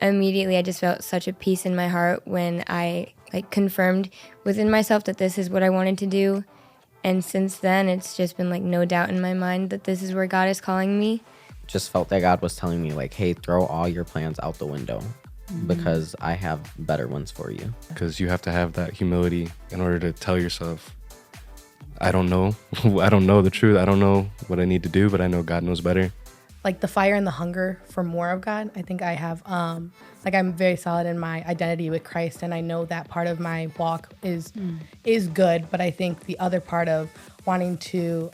immediately I just felt such a peace in my heart when I confirmed within myself that this is what I wanted to do. And since then, it's just been no doubt in my mind that this is where God is calling me. Just felt that God was telling me hey, throw all your plans out the window because I have better ones for you. Because you have to have that humility in order to tell yourself, I don't know. I don't know the truth. I don't know what I need to do, but I know God knows better. The fire and the hunger for more of God. I think I have, I'm very solid in my identity with Christ, and I know that part of my walk is good, but I think the other part of wanting to,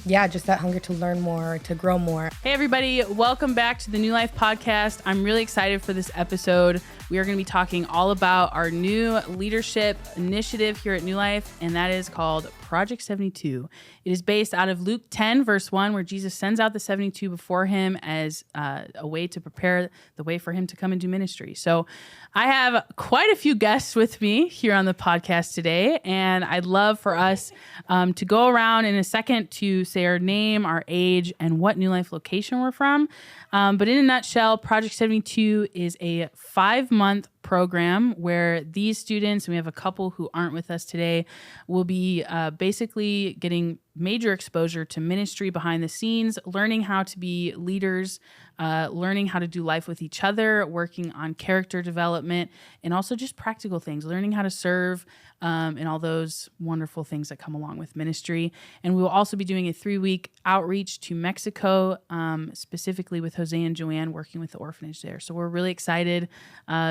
just that hunger to learn more, to grow more. Hey everybody, welcome back to the New Life Podcast. I'm really excited for this episode. We are going to be talking all about our new leadership initiative here at New Life, and that is called Project 72. It is based out of Luke 10, verse 1, where Jesus sends out the 72 before him as a way to prepare the way for him to come and do ministry. So I have quite a few guests with me here on the podcast today, and I'd love for us to go around in a second to say our name, our age, and what New Life location we're from. But in a nutshell, Project 72 is a 5-month program where these students, and we have a couple who aren't with us today, will be basically getting major exposure to ministry behind the scenes, learning how to be leaders, learning how to do life with each other, working on character development, and also just practical things, learning how to serve, and all those wonderful things that come along with ministry. And we will also be doing a 3-week outreach to Mexico, specifically with Jose and Joanne working with the orphanage there. So we're really excited.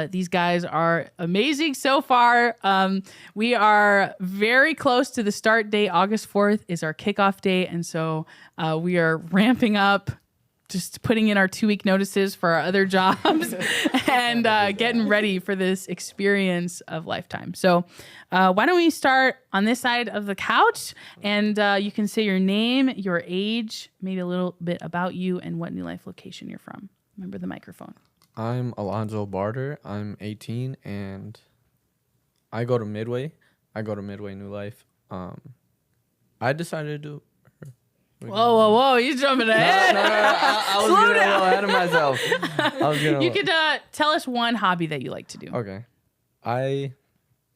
These guys are amazing so far. We are very close to the start date. August 4th is our kickoff date. And so we are ramping up, just putting in our 2-week notices for our other jobs and getting ready for this experience of lifetime. So why don't we start on this side of the couch, and you can say your name, your age, maybe a little bit about you and what New Life location you're from. Remember the microphone. I'm Alonzo Barter. I'm 18 and I go to Midway. I go to Midway New Life. I decided to do. Whoa! You're jumping ahead. No, I was getting a little ahead of myself. You could tell us one hobby that you like to do. Okay. I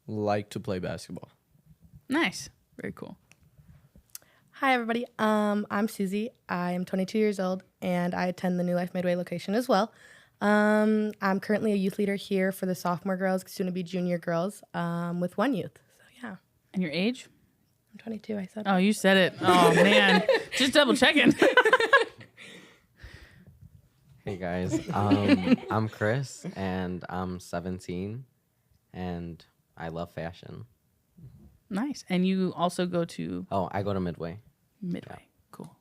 like to play basketball. Nice. Very cool. Hi, everybody. I'm Susie. I am 22 years old, and I attend the New Life Midway location as well. I'm currently a youth leader here for the sophomore girls, soon to be junior girls, with One Youth. So, yeah. And your age? I'm 22, I said. Oh, you said it. Oh, man. Just double checking. Hey guys, I'm Chris and I'm 17 and I love fashion. Nice. And you also go to Oh, I go to Midway. Midway. Cool.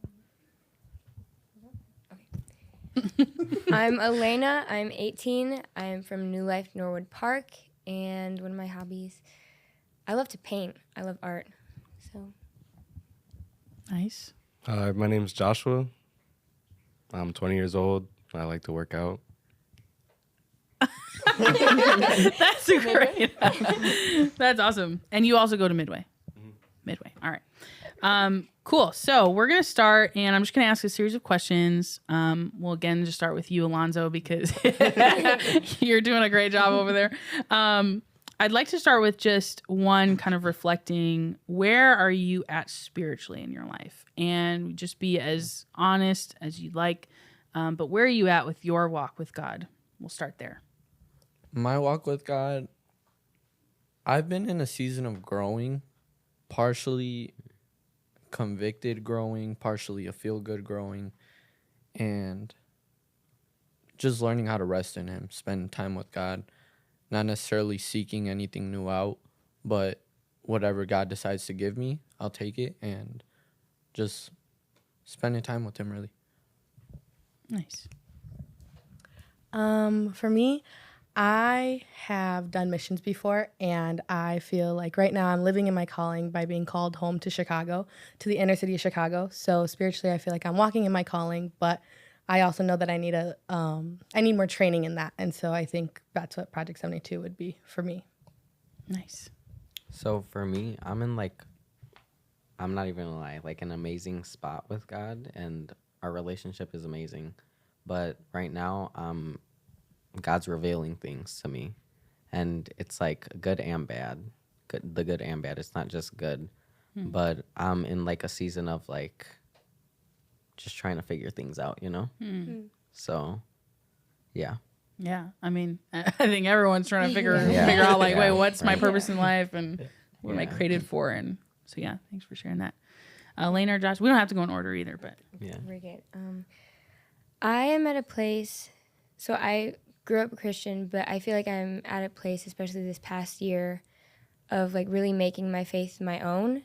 I'm Elena. I'm 18. I'm from New Life Norwood Park. And one of my hobbies, I love to paint. I love art. So Nice. My name's Joshua. I'm 20 years old. I like to work out. That's great. That's awesome. And you also go to Midway. Mm-hmm. Midway. All right. Cool. So we're going to start, and I'm just going to ask a series of questions. We'll again just start with you, Alonzo, because you're doing a great job over there. I'd like to start with just one kind of reflecting, where are you at spiritually in your life? And just be as honest as you'd like. But where are you at with your walk with God? We'll start there. My walk with God, I've been in a season of growing, partially convicted growing, partially a feel-good growing, and just learning how to rest in Him, spend time with God. Not necessarily seeking anything new out, but whatever God decides to give me, I'll take it, and just spending time with Him, really. Nice. For me, I have done missions before, and I feel like right now I'm living in my calling by being called home to Chicago, to the inner city of Chicago. So spiritually, I feel like I'm walking in my calling, but I also know that I need more training in that. And so I think that's what Project 72 would be for me. Nice. So for me, I'm in I'm not even gonna lie, an amazing spot with God, and our relationship is amazing. But right now, I'm God's revealing things to me, and it's like good and bad. The good and bad. It's not just good, but I'm in like a season of like just trying to figure things out, you know. So, yeah. Yeah, I mean, I think everyone's trying to figure Yeah. out like, wait, Yeah, what's my right. purpose in life and what am I Yeah. created for? And so, yeah, thanks for sharing that. Lena or Josh, we don't have to go in order either, but Yeah. We're good. I am at a place, so I grew up Christian, but I feel like I'm at a place, especially this past year, of like really making my faith my own.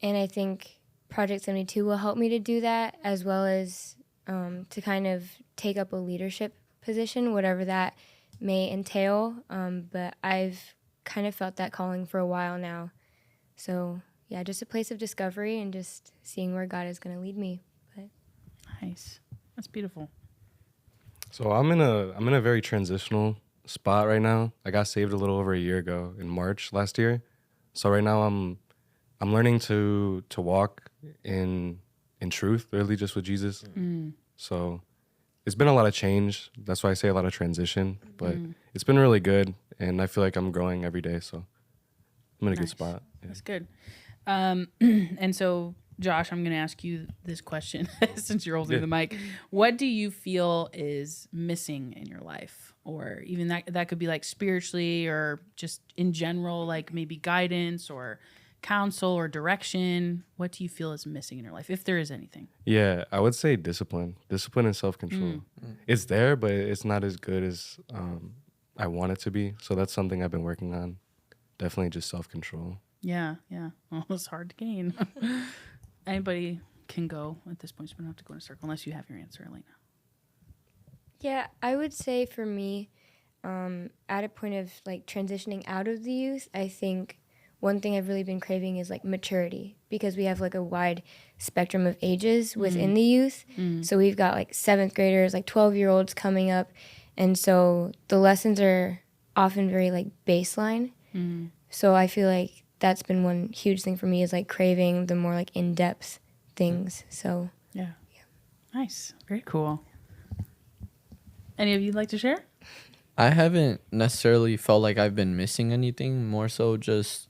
And I think Project 72 will help me to do that, as well as to kind of take up a leadership position, whatever that may entail. But I've kind of felt that calling for a while now. So yeah, just a place of discovery and just seeing where God is going to lead me. But nice. That's beautiful. So I'm in a very transitional spot right now. I got saved a little over a year ago in March last year. So right now I'm learning to walk in truth, really just with Jesus. So it's been a lot of change. That's why I say a lot of transition, but it's been really good, and I feel like I'm growing every day. So I'm in a good Nice. spot. Yeah. That's good. And so, Josh, I'm going to ask you this question since you're holding the mic. What do you feel is missing in your life? Or even that could be like spiritually or just in general, like maybe guidance or counsel or direction. What do you feel is missing in your life, if there is anything? Yeah, I would say discipline and self-control. It's there, but it's not as good as I want it to be. So that's something I've been working on. Definitely just self-control. Yeah. Well, it's hard to gain. Anybody can go at this point, so we don't have to go in a circle unless you have your answer, Elena. yeah, I would say for me, at a point of like transitioning out of the youth, I think one thing I've really been craving is like maturity, because we have like a wide spectrum of ages within the youth. So we've got like 7th graders, like 12-year-olds coming up. And so the lessons are often very like baseline. So I feel like that's been one huge thing for me, is like craving the more like in-depth things. So Yeah. Nice. Very cool. Any of you like to share? I haven't necessarily felt like I've been missing anything, more so just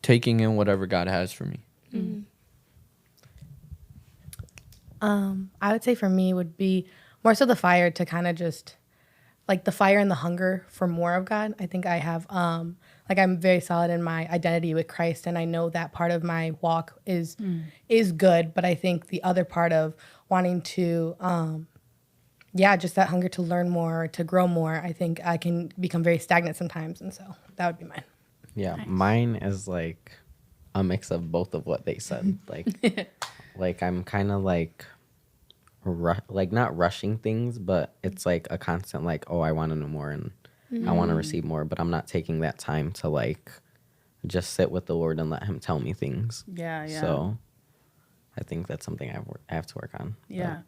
taking in whatever God has for me. I would say for me would be more so the fire to kind of just like the fire and the hunger for more of God. I think I have like I'm very solid in my identity with Christ, and I know that part of my walk is good, but I think the other part of wanting to just that hunger to learn more, to grow more, I think I can become very stagnant sometimes, and so that would be mine. Yeah, mine is like a mix of both of what they said. Like I'm kind of like not rushing things, but it's like a constant like, oh, I want to know more and I want to receive more, but I'm not taking that time to like just sit with the Lord and let Him tell me things. Yeah. So I think that's something I have to work on. Yeah.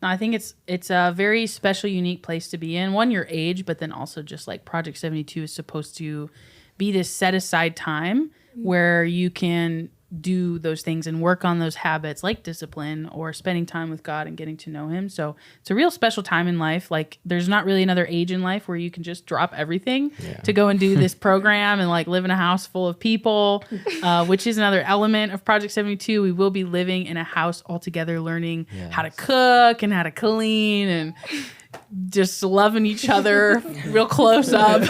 No, I think it's a very special, unique place to be in. One, your age, but then also just like Project 72 is supposed to be this set aside time where you can do those things and work on those habits like discipline or spending time with God and getting to know Him. So it's a real special time in life. Like there's not really another age in life where you can just drop everything to go and do this program and like live in a house full of people, which is another element of Project 72. We will be living in a house all together, learning how to cook and how to clean and just loving each other real close up.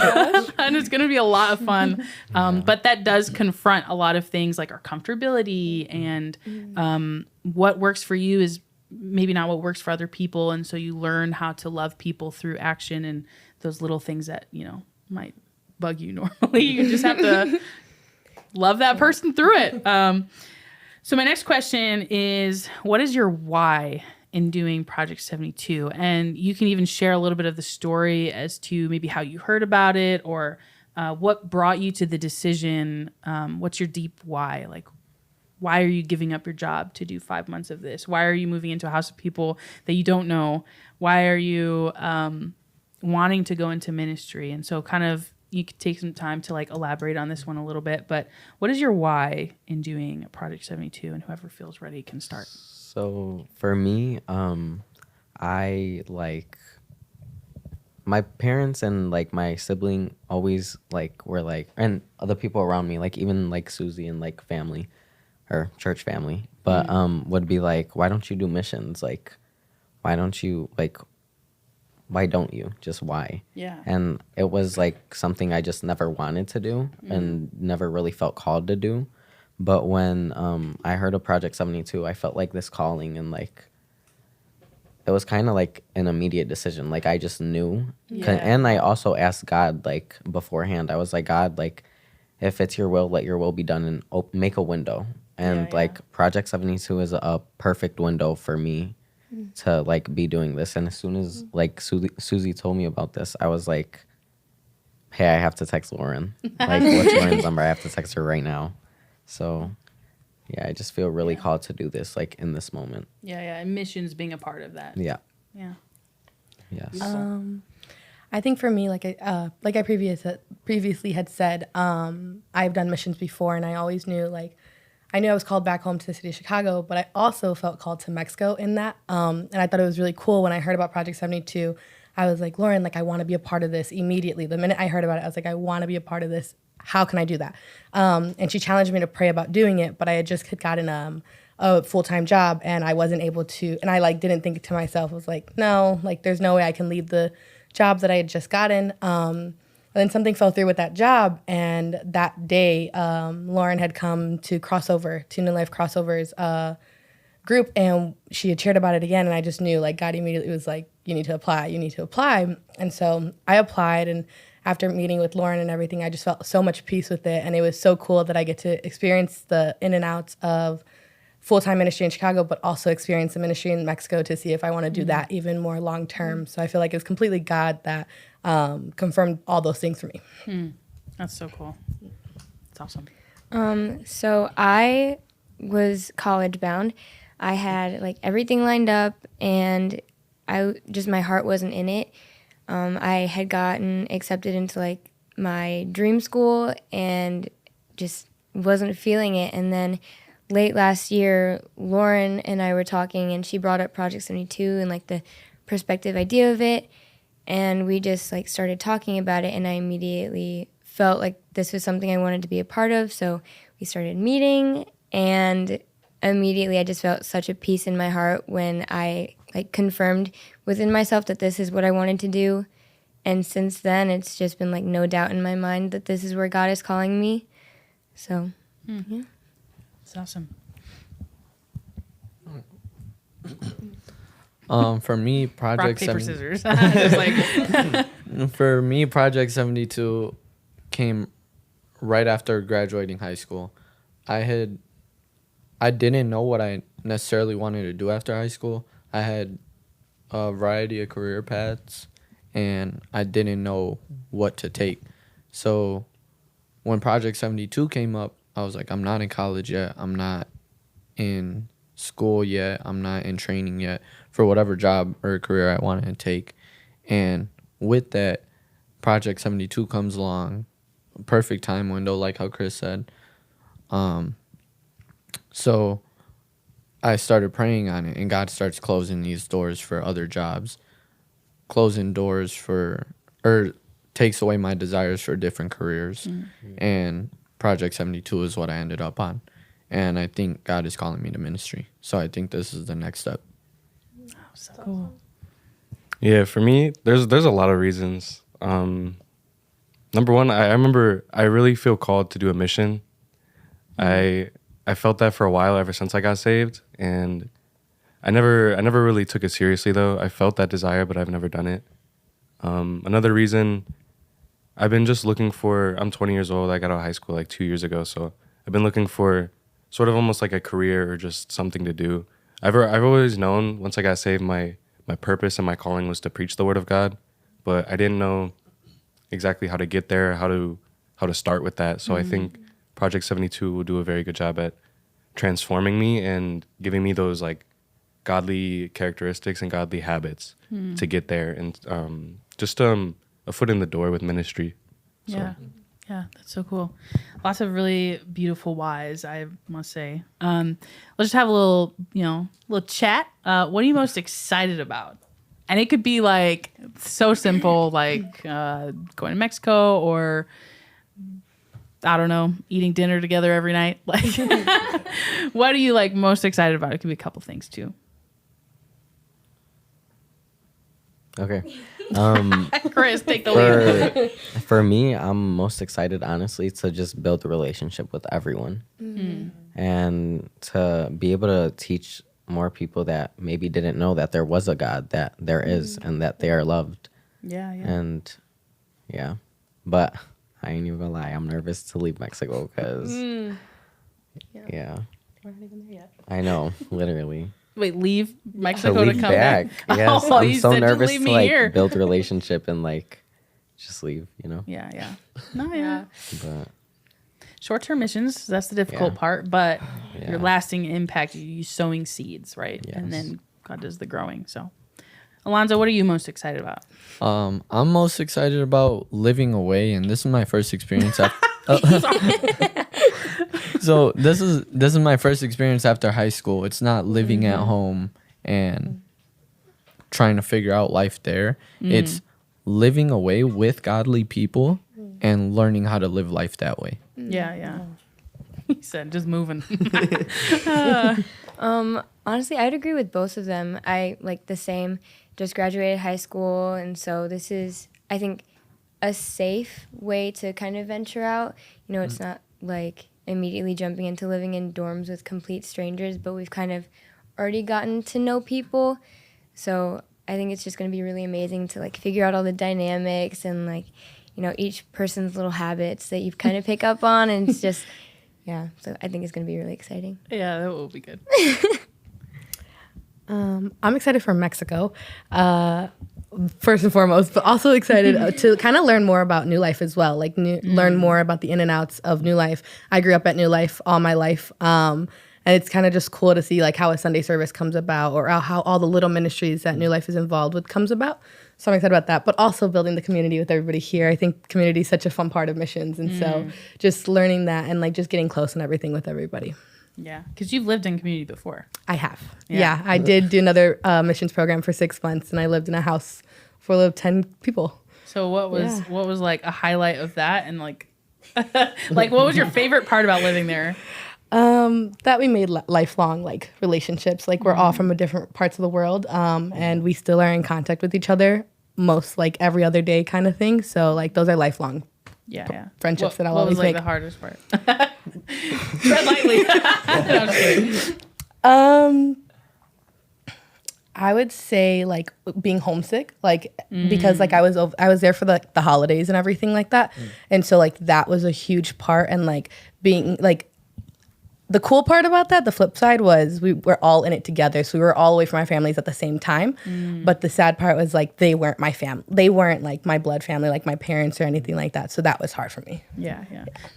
And it's going to be a lot of fun. But that does confront a lot of things like our comfortability and what works for you is maybe not what works for other people. And so you learn how to love people through action and those little things that, you know, might bug you normally. You just have to love that person through it. So my next question is, what is your why in doing Project 72? And you can even share a little bit of the story as to maybe how you heard about it or what brought you to the decision. What's your deep why? Like, why are you giving up your job to do 5 months of this? Why are you moving into a house of people that you don't know? Why are you wanting to go into ministry? And so kind of you could take some time to like elaborate on this one a little bit, but what is your why in doing Project 72? And whoever feels ready can start. So for me, I like my parents and like my sibling always like were like, and other people around me, like even like Susie and like family or church family, but would be like, why don't you do missions? Like, why don't you like, why don't you? Just why? Yeah. And it was like something I just never wanted to do and never really felt called to do. But when I heard of Project 72, I felt like this calling, and like it was kind of like an immediate decision. Like I just knew. Yeah. And I also asked God like beforehand. I was like, God, like if it's your will, let your will be done, and make a window. And Yeah, like Project 72 is a perfect window for me to like be doing this. And as soon as like Susie told me about this, I was like, hey, I have to text Lauren. Like what's Lauren's number? I have to text her right now. So yeah, I just feel really called to do this like in this moment. Yeah, yeah. And missions being a part of that. Yeah. Yeah. Yes. I think for me, like I previously had said, I've done missions before, and I always knew I knew I was called back home to the city of Chicago, but I also felt called to Mexico in that. And I thought it was really cool when I heard about Project 72. I was like, Lauren, like I want to be a part of this immediately. The minute I heard about it, I was like, I want to be a part of this. How can I do that? And she challenged me to pray about doing it, but I had just gotten a full-time job, and I wasn't able to, and I like didn't think to myself, I was like, no, like there's no way I can leave the job that I had just gotten. And then something fell through with that job, and that day, Lauren had come to New Life Crossovers group, and she had shared about it again, and I just knew like God immediately was like, you need to apply. And so I applied, and after meeting with Lauren and everything, I just felt so much peace with it, and it was so cool that I get to experience the in and outs of full-time ministry in Chicago, but also experience the ministry in Mexico to see if I want to do that even more long-term. So I feel like it was completely God that confirmed all those things for me. That's so cool. That's awesome. So I was college bound. I had like everything lined up, and my heart wasn't in it. I had gotten accepted into like my dream school and just wasn't feeling it. And then late last year, Lauren and I were talking, and she brought up Project 72 and like the perspective idea of it. And we just like started talking about it, and I immediately felt like this was something I wanted to be a part of. So we started meeting, and immediately I just felt such a peace in my heart when I like confirmed within myself that this is what I wanted to do. And since then, it's just been like no doubt in my mind that this is where God is calling me. So, yeah. It's awesome. For me, Rock, Project paper, 70 scissors. Just like, For me, Project 72 came right after graduating high school. I didn't know what I necessarily wanted to do after high school. I had a variety of career paths, and I didn't know what to take. So when Project 72 came up, I was like, I'm not in college yet. I'm not in school yet. I'm not in training yet for whatever job or career I wanted to take. And with that, Project 72 comes along, perfect time window, like how Chris said. So I started praying on it, and God starts closing these doors for other jobs, closing doors takes away my desires for different careers. And Project 72 is what I ended up on. And I think God is calling me to ministry. So I think this is the next step. so cool. Yeah, for me, there's a lot of reasons. Number one, I remember I really feel called to do a mission. I felt that for a while ever since I got saved, and I never really took it seriously though. I felt that desire, but I've never done it. Another reason, I've been just looking for. I'm 20 years old. I got out of high school like 2 years ago, so I've been looking for sort of almost like a career or just something to do. I've always known once I got saved, my purpose and my calling was to preach the word of God, but I didn't know exactly how to get there, how to start with that. So I think Project 72 will do a very good job at transforming me and giving me those like godly characteristics and godly habits to get there, and just a foot in the door with ministry. So. Yeah. Yeah, that's so cool. Lots of really beautiful whys, I must say. Let's just have a little chat. What are you most excited about And it could be like so simple, like going to Mexico, or I don't know, eating dinner together every night. Like, what are you like most excited about? It could be a couple things too. Okay. Chris, take the lead. For me, I'm most excited, honestly, to just build a relationship with everyone and to be able to teach more people that maybe didn't know that there was a God, that there is, and that they are loved. Yeah. And yeah, but I ain't even gonna lie, I'm nervous to leave Mexico because yeah, We're not even there yet. I know, literally. Wait, leave To Mexico to leave come back. back? Yes, Oh, I'm you so said to nervous leave to me like here. build a relationship and like just leave, you know. Yeah. No, yeah. But Short-term missions, that's the difficult Yeah. part, but Yeah. your lasting impact, you sowing seeds, right? And Yes. then God does the growing. So, Alonzo, what are you most excited about? I'm most excited about living away, and this is my first experience. So this is my first experience after high school. It's not living at home and trying to figure out life there. It's living away with godly people and learning how to live life that way. Yeah. He said, just moving. Honestly, I'd agree with both of them. I like the same, just graduated high school, and so this is, I think, a safe way to kind of venture out. You know, it's not like immediately jumping into living in dorms with complete strangers, but we've kind of already gotten to know people. So I think it's just going to be really amazing to like figure out all the dynamics and like, you know, each person's little habits that you kind of pick up on, and it's just, yeah. So I think it's going to be really exciting. Yeah, that will be good. I'm excited for Mexico, first and foremost, but also excited to kind of learn more about New Life as well. Like learn more about the in and outs of New Life. I grew up at New Life all my life, and it's kind of just cool to see like how a Sunday service comes about, or how all the little ministries that New Life is involved with comes about. So I'm excited about that, but also building the community with everybody here. I think community is such a fun part of missions, and so just learning that and like just getting close and everything with everybody. Yeah, because you've lived in community before. I have. Yeah. Yeah, I did do another missions program for 6 months, and I lived in a house full of 10 people. So what was Yeah. what was like a highlight of that, and like like what was your favorite part about living there? That we made lifelong like relationships. Like we're all from a different parts of the world, and we still are in contact with each other most like every other day kind of thing. So like those are lifelong. Yeah. Friendships that I'll what was always like make. the hardest part? Tread lightly. No, I'm just kidding. I would say like being homesick, like because like I was there for the holidays and everything like that, and so like that was a huge part. And like being like the cool part about that, the flip side was we were all in it together, so we were all away from our families at the same time. But the sad part was like they weren't my family, they weren't like my blood family, like my parents or anything like that. So that was hard for me. Yeah.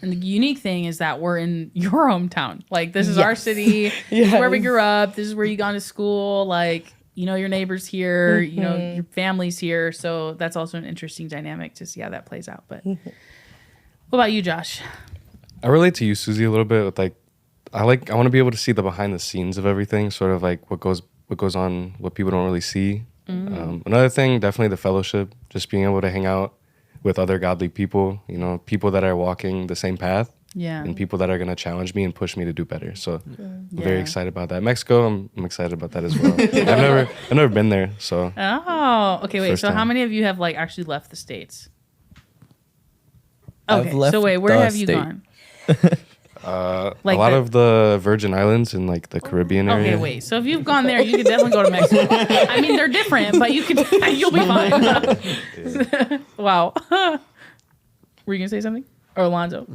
And the unique thing is that we're in your hometown. Like this is our Yes. city. This is where we Yes. grew up. This is where you gone to school. Like, you know, your neighbors here, you know, your family's here. So that's also an interesting dynamic to see how that plays out. But what about you, Josh? I relate to you, Susie, a little bit with like I want to be able to see the behind the scenes of everything, sort of like what goes on, what people don't really see. Another thing, definitely the fellowship, just being able to hang out with other godly people, you know, people that are walking the same path. Yeah. And people that are going to challenge me and push me to do better. So I'm Yeah. very excited about that. Mexico, I'm excited about that as well. I've never been there, so Oh, okay. Wait. First So how time. many of you have like actually left the States? I've Okay. left So wait, where the have you state. gone? a Like lot the- of the Virgin Islands in like the Caribbean area. Okay, wait. So if you've gone there, you could definitely go to Mexico. I mean, they're different, but you'll be fine. Wow. Were you gonna say something? Or Alonzo?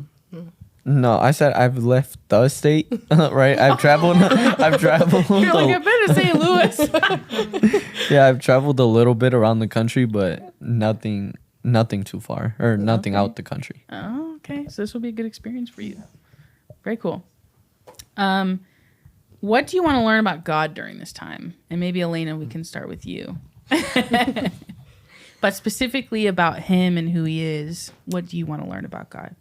No, I said I've left the state, right? I've traveled. I've traveled. You're like, I've been to St. Louis. Yeah, I've traveled a little bit around the country, but nothing too far, or nothing out the country. Oh, okay. So this will be a good experience for you. Very cool. What do you want to learn about God during this time? And maybe Elena, we can start with you. But specifically about him and who he is, what do you want to learn about God?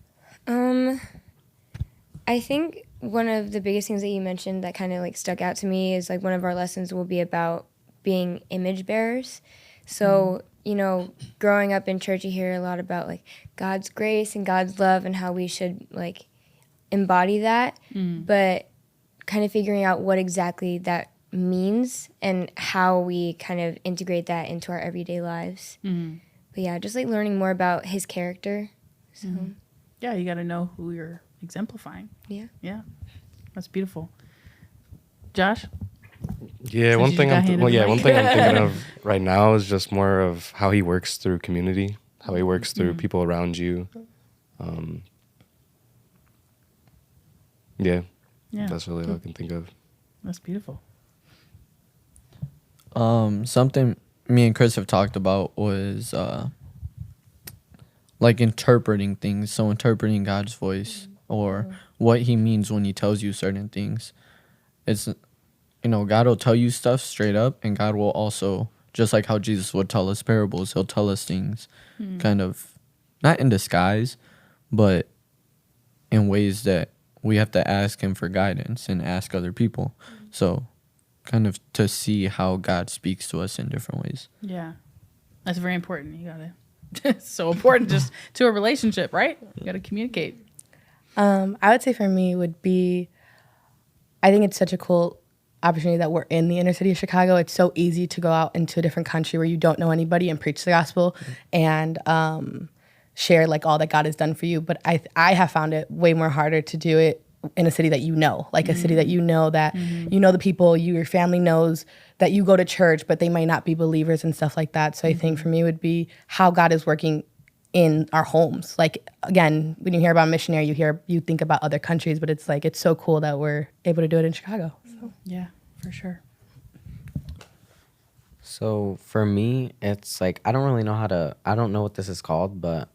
I think one of the biggest things that you mentioned that kind of like stuck out to me is like one of our lessons will be about being image bearers. So, you know, growing up in church, you hear a lot about like God's grace and God's love and how we should like embody that, but kind of figuring out what exactly that means and how we kind of integrate that into our everyday lives. But yeah, just like learning more about his character. So Yeah, you got to know who you're exemplifying. yeah. Yeah, that's beautiful. Josh? Yeah, Since one you thing. got I'm handed the one mic. thing I'm thinking of right now is just more of how he works through community, how he works through people around you. Yeah, Yeah, that's really all I can think of. that's beautiful. Something me and Chris have talked about was like interpreting things. So interpreting God's voice or what he means when he tells you certain things. It's, you know, God will tell you stuff straight up, and God will also, just like how Jesus would tell us parables, he'll tell us things kind of not in disguise, but in ways that we have to ask him for guidance and ask other people. So kind of to see how God speaks to us in different ways. Yeah, that's very important. You got to, it's so important just to a relationship, right? You got to communicate. I would say for me would be, I think it's such a cool opportunity that we're in the inner city of Chicago. It's so easy to go out into a different country where you don't know anybody and preach the gospel and share like all that God has done for you. But I have found it way more harder to do it in a city that you know, like a city that you know that you know the people, your family knows that you go to church, but they might not be believers and stuff like that. So I think for me would be how God is working in our homes. Like again, when you hear about missionary, you think about other countries, but it's like it's so cool that we're able to do it in Chicago. So. Yeah, for sure. So for me, it's like I don't really know I don't know what this is called, but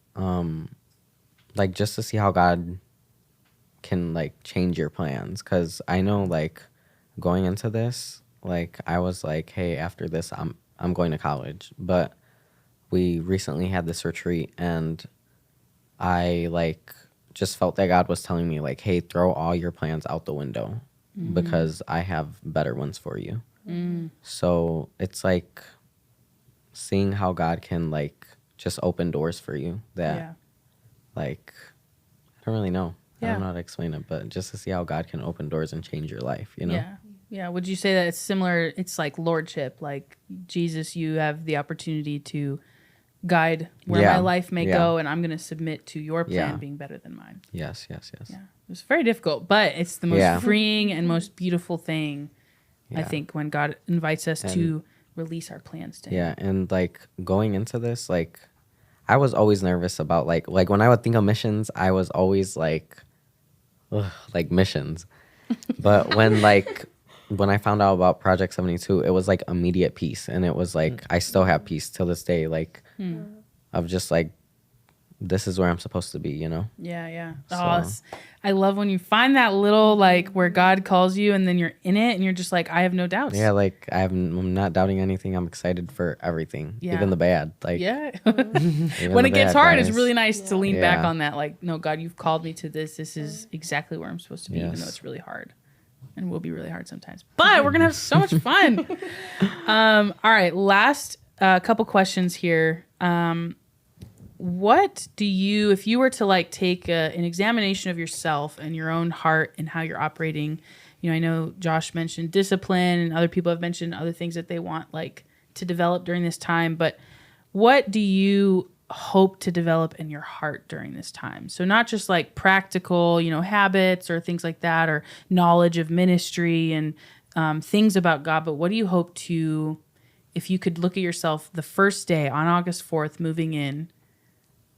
like just to see how God can like change your plans, because I know like going into this, like I was like, hey, after this I'm going to college, but we recently had this retreat and I like just felt that God was telling me like, hey, throw all your plans out the window because I have better ones for you. So it's like seeing how God can like just open doors for you that Yeah. like I don't really know. I Yeah. don't know how to explain it, but just to see how God can open doors and change your life, you know? Yeah. Yeah. Would you say that it's similar? It's like lordship, like Jesus, you have the opportunity to guide where my Yeah. life may Yeah. go, and I'm going to submit to your plan Yeah. being better than mine. Yes. Yeah. It's very difficult, but it's the most Yeah. freeing and most beautiful thing, I Yeah. think, when God invites us And- to release our plans to Him. Yeah, and like going into this, like I was always nervous about like when I would think of missions, I was always like, ugh, like missions. But when I found out about Project 72, it was like immediate peace, and it was like I still have peace till this day, like of just like this is where I'm supposed to be, you know? Yeah, yeah. So- Oh, I love when you find that little like where God calls you and then you're in it and you're just like, I have no doubts. Yeah, like I'm not doubting anything. I'm excited for everything, Yeah. even the bad. Like Yeah. even When the it gets bad, hard, it's guys. really nice to lean back Yeah. on that. Like, no, God, you've called me to this. This is exactly where I'm supposed to be, even Yes. though it's really hard. And will be really hard sometimes. But we're going to have so much fun. All right. Last couple questions here. What do you, if you were to like take an examination of yourself and your own heart and how you're operating, you know, I know Josh mentioned discipline and other people have mentioned other things that they want like to develop during this time, but what do you hope to develop in your heart during this time? So not just like practical, you know, habits or things like that, or knowledge of ministry and things about God, but what do you hope to, if you could look at yourself the first day on August 4th, moving in,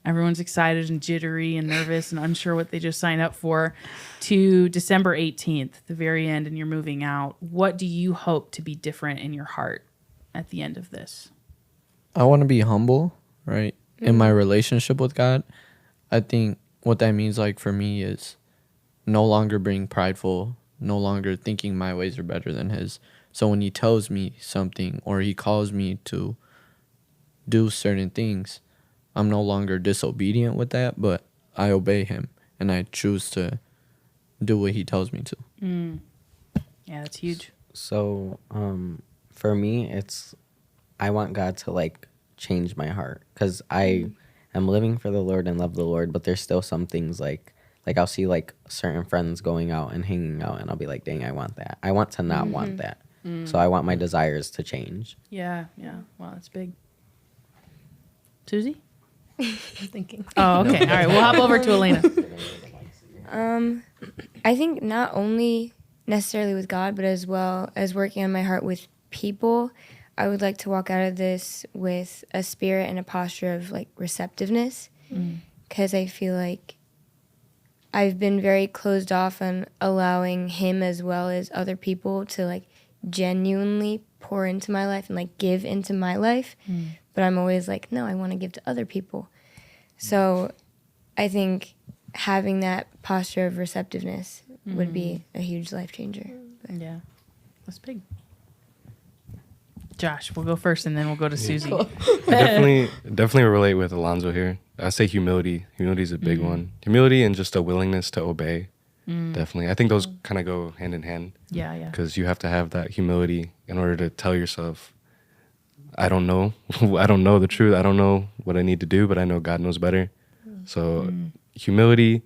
everyone's excited and jittery and nervous and unsure what they just signed up for, to December 18th, the very end, and you're moving out. What do you hope to be different in your heart at the end of this? I want to be humble, right? In my relationship with God. I think what that means like for me is no longer being prideful, no longer thinking my ways are better than his. So when he tells me something or he calls me to do certain things, I'm no longer disobedient with that, but I obey him and I choose to do what he tells me to. Yeah, that's huge. So, for me, I want God to like change my heart because I am living for the Lord and love the Lord, but there's still some things like I'll see like certain friends going out and hanging out, and I'll be like, dang, I want that. I want to not want that. So I want my desires to change. Yeah. Wow, that's big. Susie? I'm thinking. Oh, okay. All right. We'll hop over to Elena. I think not only necessarily with God, but as well as working on my heart with people. I would like to walk out of this with a spirit and a posture of like receptiveness, because I feel like I've been very closed off on allowing him as well as other people to like genuinely pour into my life and like give into my life. But I'm always like, no, I want to give to other people. So I think having that posture of receptiveness would be a huge life changer. Yeah. That's big. Josh, we'll go first and then we'll go to Susie. I definitely relate with Alonzo here. I say humility. Humility is a big one. Humility and just a willingness to obey. Definitely. I think those kind of go hand in hand. Yeah. Because you have to have that humility in order to tell yourself, I don't know. I don't know the truth. I don't know what I need to do, but I know God knows better. So humility,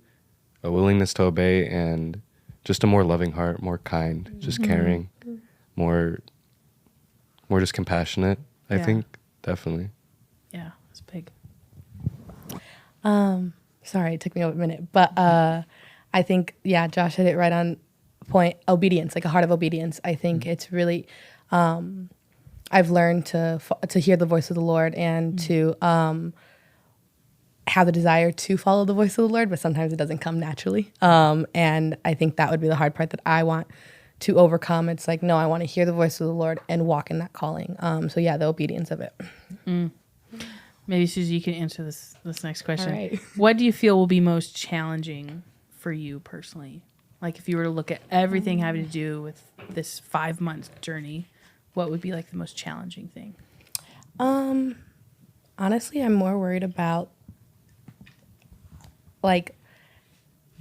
a willingness to obey, and just a more loving heart, more kind, just caring, more just compassionate, I think. Definitely. Yeah, it's big. Sorry, it took me a minute, but I think Josh hit it right on point. Obedience, like a heart of obedience. I think it's really. I've learned to hear the voice of the Lord and to have the desire to follow the voice of the Lord, but sometimes it doesn't come naturally. And I think that would be the hard part that I want to overcome. It's like, no, I want to hear the voice of the Lord and walk in that calling. So the obedience of it. Maybe Susie, you can answer this next question. All right. What do you feel will be most challenging for you personally? Like if you were to look at everything having to do with this 5-month journey, what would be like the most challenging thing? Honestly, I'm more worried about like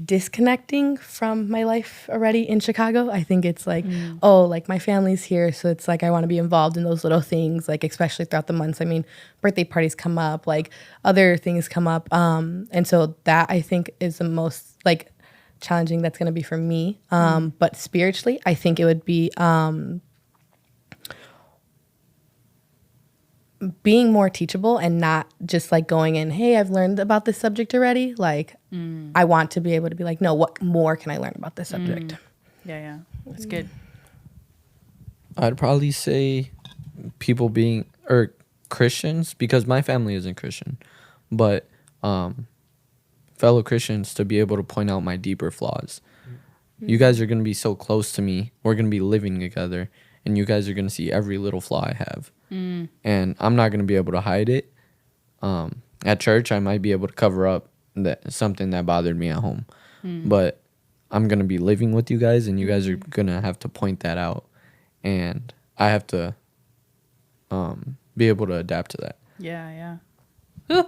disconnecting from my life already in Chicago. I think it's like, like my family's here, so it's like I want to be involved in those little things, like especially throughout the months. I mean, birthday parties come up, like other things come up, and so that I think is the most like challenging that's going to be for me. But spiritually, I think it would be being more teachable and not just like going in, hey, I've learned about this subject already. Like, I want to be able to be like, no, what more can I learn about this subject? Yeah. That's good. I'd probably say people being, or Christians, because my family isn't Christian, but fellow Christians to be able to point out my deeper flaws. You guys are going to be so close to me. We're going to be living together, and you guys are going to see every little flaw I have. And I'm not going to be able to hide it. At church, I might be able to cover up something that bothered me at home. But I'm going to be living with you guys, and you guys are going to have to point that out. And I have to be able to adapt to that. Yeah. Did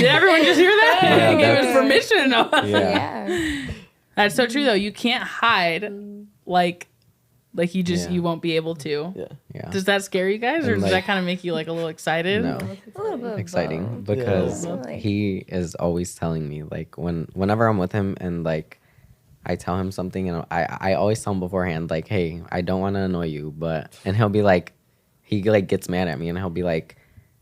everyone just hear that? Yeah, Gave us permission. Yeah. That's so true, though. You can't hide like you just you won't be able to. Yeah. Does that scare you guys, or And, does like, that kind of make you like a little excited? No. A little bit of Exciting both. because Yeah. he is always telling me like whenever I'm with him and like I tell him something and I always tell him beforehand like, hey, I don't want to annoy you, and he'll be like, he like gets mad at me and he'll be like,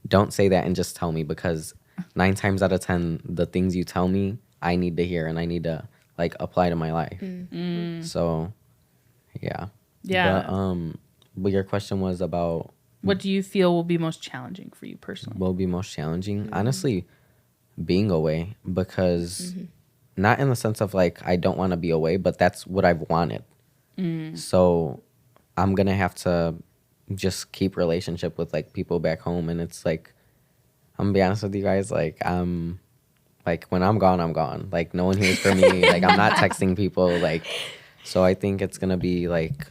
don't say that and just tell me, because 9 times out of 10 the things you tell me I need to hear and I need to like apply to my life. So yeah. But your question was about What do you feel will be most challenging for you personally? what will be most challenging. Honestly, being away, because not in the sense of like I don't want to be away, but that's what I've wanted. So I'm gonna have to just keep relationship with like people back home, and it's like I'm gonna be honest with you guys, like like when I'm gone. Like no one hears from me. Like I'm not texting people. Like so I think it's gonna be like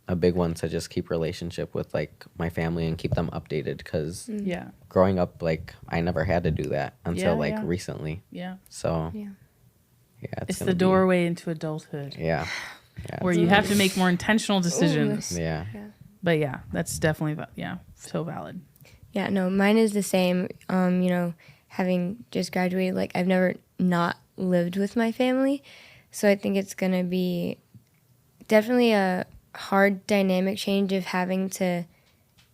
a big one to just keep relationship with like my family and keep them updated, because Yeah. growing up like I never had to do that until Yeah, yeah. recently. Yeah. So Yeah. It's gonna the be- doorway into adulthood Yeah. where you have to make more intentional decisions. Yeah. But yeah, that's definitely so valid. Yeah, no, mine is the same. You know, having just graduated, like I've never not lived with my family, so I think it's gonna be definitely a hard dynamic change of having to,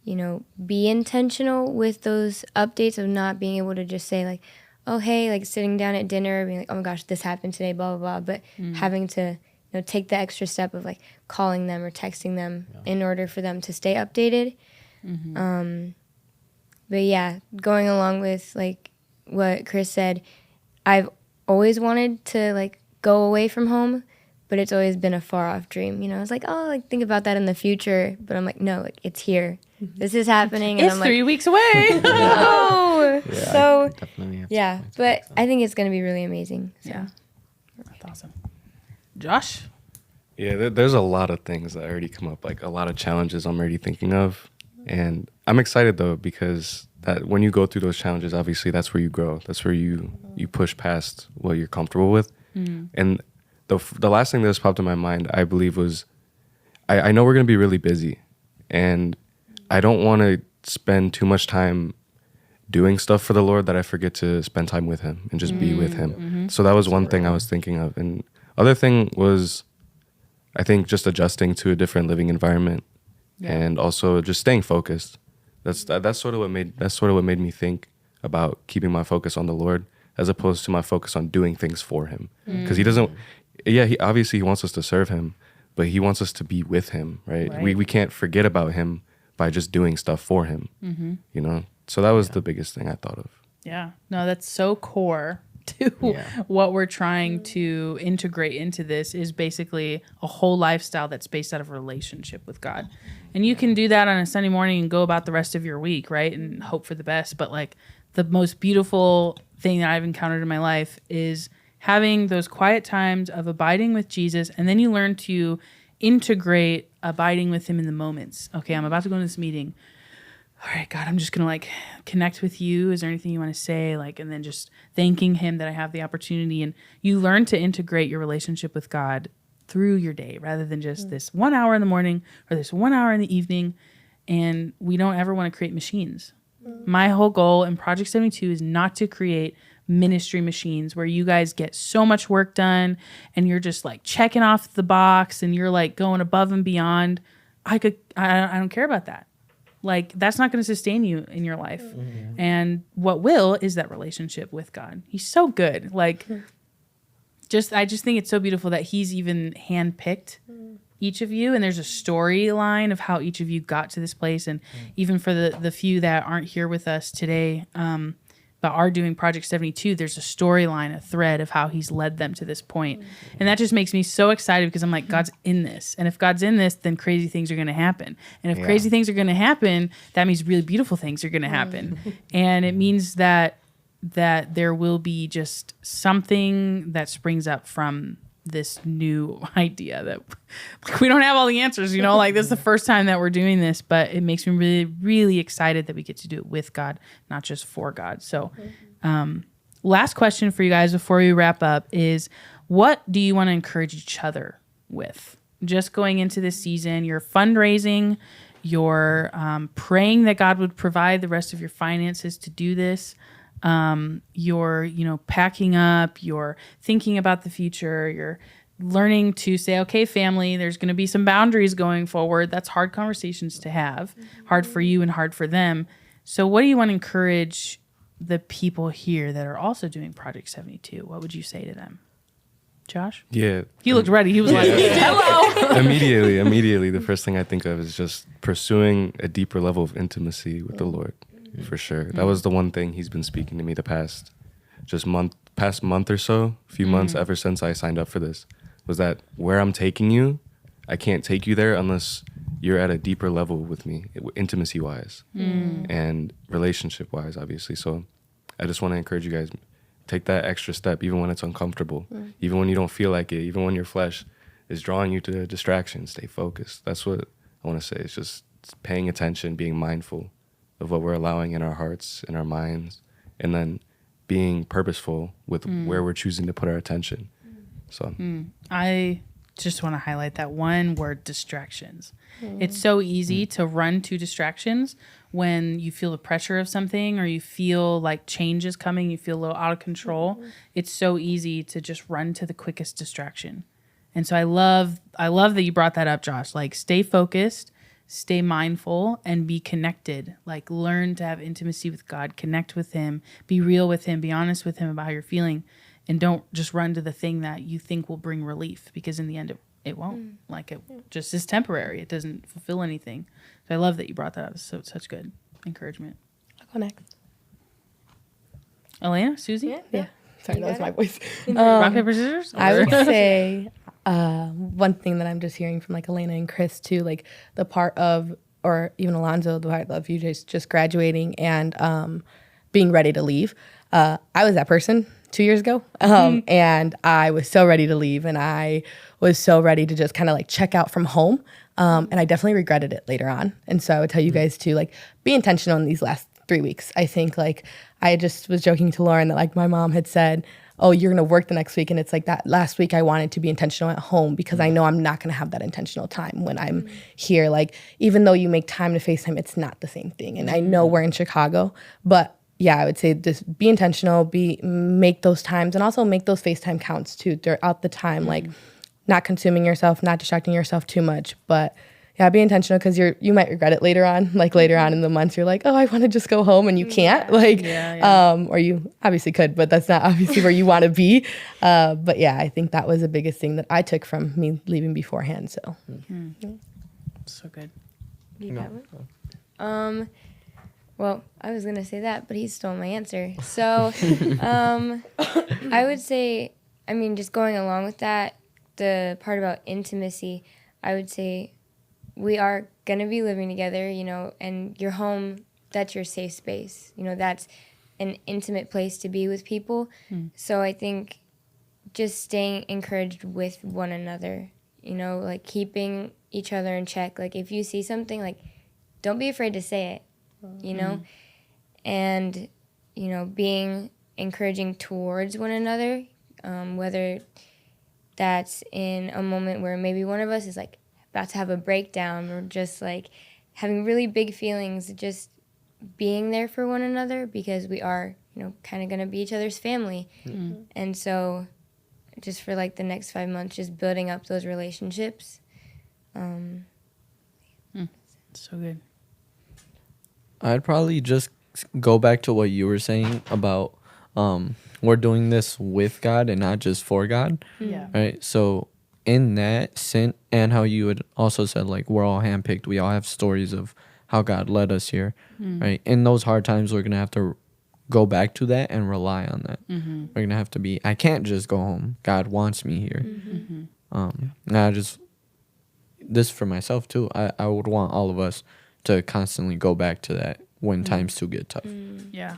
you know, be intentional with those updates of not being able to just say like, oh hey, like sitting down at dinner, being like, oh my gosh, this happened today, blah blah blah, but having to, you know, take the extra step of like calling them or texting them in order for them to stay updated. But yeah, going along with like what Chris said, I've always wanted to like go away from home, but it's always been a far off dream. You know, it's like, oh, like think about that in the future, but I'm like, no, like it's here. This is happening, and It's I'm 3 weeks away. no. Yeah, So I definitely have to yeah, find but something. I think it's gonna be really amazing. So. Yeah, that's awesome. Josh, Yeah, there's a lot of things that already come up, like a lot of challenges I'm already thinking of. And I'm excited though, because that when you go through those challenges, obviously that's where you grow. That's where you push past what you're comfortable with. And the last thing that just popped in my mind, I believe, was I know we're going to be really busy, and I don't want to spend too much time doing stuff for the Lord that I forget to spend time with him and just be with him. So that was one thing I was thinking of. And other thing was, I think, just adjusting to a different living environment and also just staying focused. That's sort of what made me think about keeping my focus on the Lord as opposed to my focus on doing things for him. Because he doesn't, he obviously he wants us to serve him, but he wants us to be with him, right? We can't forget about him by just doing stuff for him, you know? So that was the biggest thing I thought of. yeah, no, that's so core to what we're trying to integrate into this is basically a whole lifestyle that's based out of relationship with God. And you can do that on a Sunday morning and go about the rest of your week, right? And hope for the best. But like the most beautiful thing that I've encountered in my life is having those quiet times of abiding with Jesus. And then you learn to integrate abiding with him in the moments. Okay, I'm about to go into this meeting. All right, God, I'm just going to like connect with you. Is there anything you want to say? Like, and then just thanking him that I have the opportunity. And you learn to integrate your relationship with God through your day rather than just this 1 hour in the morning or this 1 hour in the evening. And we don't ever want to create machines. My whole goal in Project 72 is not to create ministry machines where you guys get so much work done and you're just like checking off the box and you're like going above and beyond. I don't care about that. Like that's not going to sustain you in your life. And what will is that relationship with God. He's so good. Like I just think it's so beautiful that he's even handpicked each of you, and there's a storyline of how each of you got to this place. And even for the few that aren't here with us today, but are doing Project 72, there's a storyline, a thread of how he's led them to this point. And that just makes me so excited because I'm like, God's in this. And if God's in this, then crazy things are going to happen. And if crazy things are going to happen, that means really beautiful things are going to happen. And it means that there will be just something that springs up from this new idea that like, we don't have all the answers, you know, like this is the first time that we're doing this, but it makes me really, really excited that we get to do it with God, not just for God. So last question for you guys before we wrap up is, what do you want to encourage each other with? Just going into this season, you're fundraising, you're praying that God would provide the rest of your finances to do this. You're, you know, packing up, you're thinking about the future, you're learning to say, okay, family, there's going to be some boundaries going forward. That's hard conversations to have, hard for you and hard for them. So what do you want to encourage the people here that are also doing Project 72? What would you say to them? Josh? Yeah. He looked ready. He was like, hello. Immediately, the first thing I think of is just pursuing a deeper level of intimacy with the Lord. For sure. That was the one thing he's been speaking to me the past month or so, few months ever since I signed up for this, was that where I'm taking you, I can't take you there unless you're at a deeper level with me, intimacy wise and relationship wise, obviously. So I just want to encourage you guys, take that extra step, even when it's uncomfortable, even when you don't feel like it, even when your flesh is drawing you to distraction, stay focused. That's what I want to say. It's just paying attention, being mindful of what we're allowing in our hearts, in our minds, and then being purposeful with where we're choosing to put our attention. So I just want to highlight that one word, distractions. It's so easy to run to distractions when you feel the pressure of something or you feel like change is coming, you feel a little out of control. It's so easy to just run to the quickest distraction. And so I love that you brought that up, Josh. Like, stay focused, stay mindful, and be connected. Like, learn to have intimacy with God, connect with him, be real with him, be honest with him about how you're feeling, and don't just run to the thing that you think will bring relief, because in the end it won't. Like, it just is temporary. It doesn't fulfill anything. So I love that you brought that up. It's such good encouragement. I'll go next. Elena, Susie? Yeah. Sorry, that was my voice. Rock, paper, scissors? I Or- would say one thing that I'm just hearing from like Elena and Chris too, like the part of, or even Alonzo, the part of you just graduating and being ready to leave. I was that person 2 years ago, and I was so ready to leave, and I was so ready to just kind of like check out from home, and I definitely regretted it later on. And so I would tell you guys to like be intentional in these last 3 weeks. I think like I just was joking to Lauren that like my mom had said, oh, you're gonna work the next week, and it's like that last week I wanted to be intentional at home because I know I'm not gonna have that intentional time when I'm here. Like, even though you make time to FaceTime, it's not the same thing. And I know we're in Chicago, but yeah, I would say just be intentional, make those times, and also make those FaceTime counts too throughout the time. Like, not consuming yourself, not distracting yourself too much, but yeah, be intentional, because you might regret it later on. Like later on in the months, you're like, oh, I want to just go home, and you can't. Like, or you obviously could, but that's not obviously where you want to be. But yeah, I think that was the biggest thing that I took from me leaving beforehand. So, So good. You got one? Well, I was gonna say that, but he stole my answer. So, I would say, I mean, just going along with that, the part about intimacy, I would say we are gonna be living together, you know, and your home, that's your safe space. You know, that's an intimate place to be with people. So I think just staying encouraged with one another, you know, like keeping each other in check. Like, if you see something, like, don't be afraid to say it, you know, and, you know, being encouraging towards one another, whether that's in a moment where maybe one of us is like about to have a breakdown or just like having really big feelings, just being there for one another, because we are, you know, kind of going to be each other's family. And so just for like the next 5 months, just building up those relationships. So good. I'd probably just go back to what you were saying about we're doing this with God and not just for God. Yeah. Right? So in that sense, and how you had also said, like, we're all handpicked. We all have stories of how God led us here. Right? In those hard times, we're going to have to go back to that and rely on that. We're going to have to be, I can't just go home. God wants me here. And I just, this for myself too, I would want all of us to constantly go back to that when times do get tough. Yeah.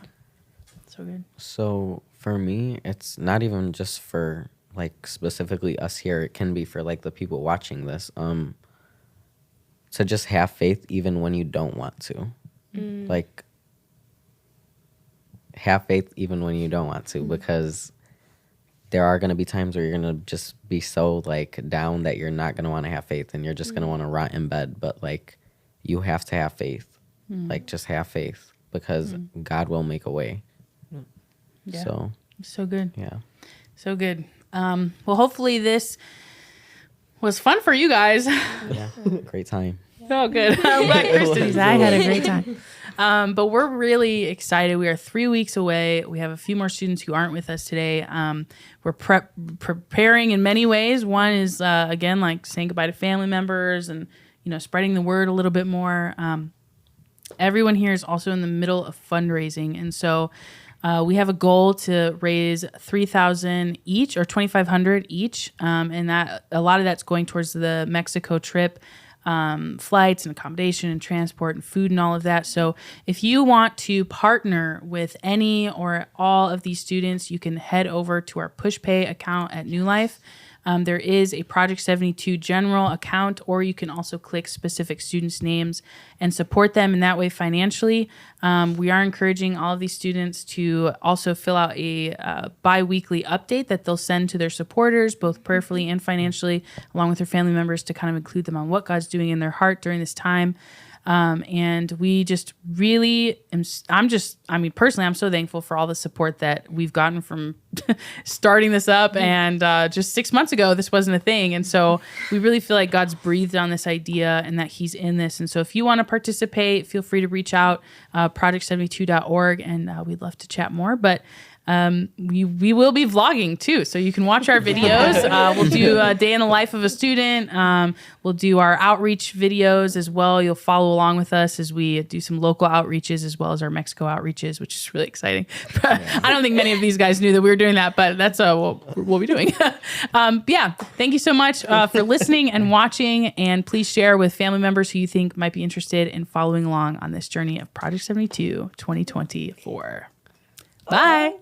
So good. So for me, it's not even just for like specifically us here. It can be for like the people watching this. To just have faith even when you don't want to. Like, have faith even when you don't want to, because there are going to be times where you're going to just be so like down that you're not going to want to have faith, and you're just going to want to rot in bed. But like, you have to have faith. Like, just have faith, because God will make a way. Yeah. So good. yeah. So good. Well, hopefully this was fun for you guys. Yeah. Great time. Oh, good. I'm glad Kristen. I had a great time. But we're really excited. We are 3 weeks away. We have a few more students who aren't with us today. We're preparing in many ways. One is, again, like saying goodbye to family members and, you know, spreading the word a little bit more. Everyone here is also in the middle of fundraising. And so we have a goal to raise $3,000 each, or $2,500 each. And that a lot of that's going towards the Mexico trip. Flights and accommodation and transport and food and all of that. So if you want to partner with any or all of these students, you can head over to our PushPay account at New Life. There is a Project 72 general account, or you can also click specific students' names and support them in that way financially. We are encouraging all of these students to also fill out a bi-weekly update that they'll send to their supporters, both prayerfully and financially, along with their family members, to kind of include them on what God's doing in their heart during this time. And we just really, personally, I'm so thankful for all the support that we've gotten from starting this up. And just 6 months ago, this wasn't a thing. And so we really feel like God's breathed on this idea and that he's in this. And so if you want to participate, feel free to reach out, project72.org, and we'd love to chat more. But we will be vlogging too, so you can watch our videos. We'll do a day in the life of a student. We'll do our outreach videos as well. You'll follow along with us as we do some local outreaches as well as our Mexico outreaches, which is really exciting. I don't think many of these guys knew that we were doing that, but that's what we'll be doing. Yeah, thank you so much for listening and watching, and please share with family members who you think might be interested in following along on this journey of Project 72 2024. Bye.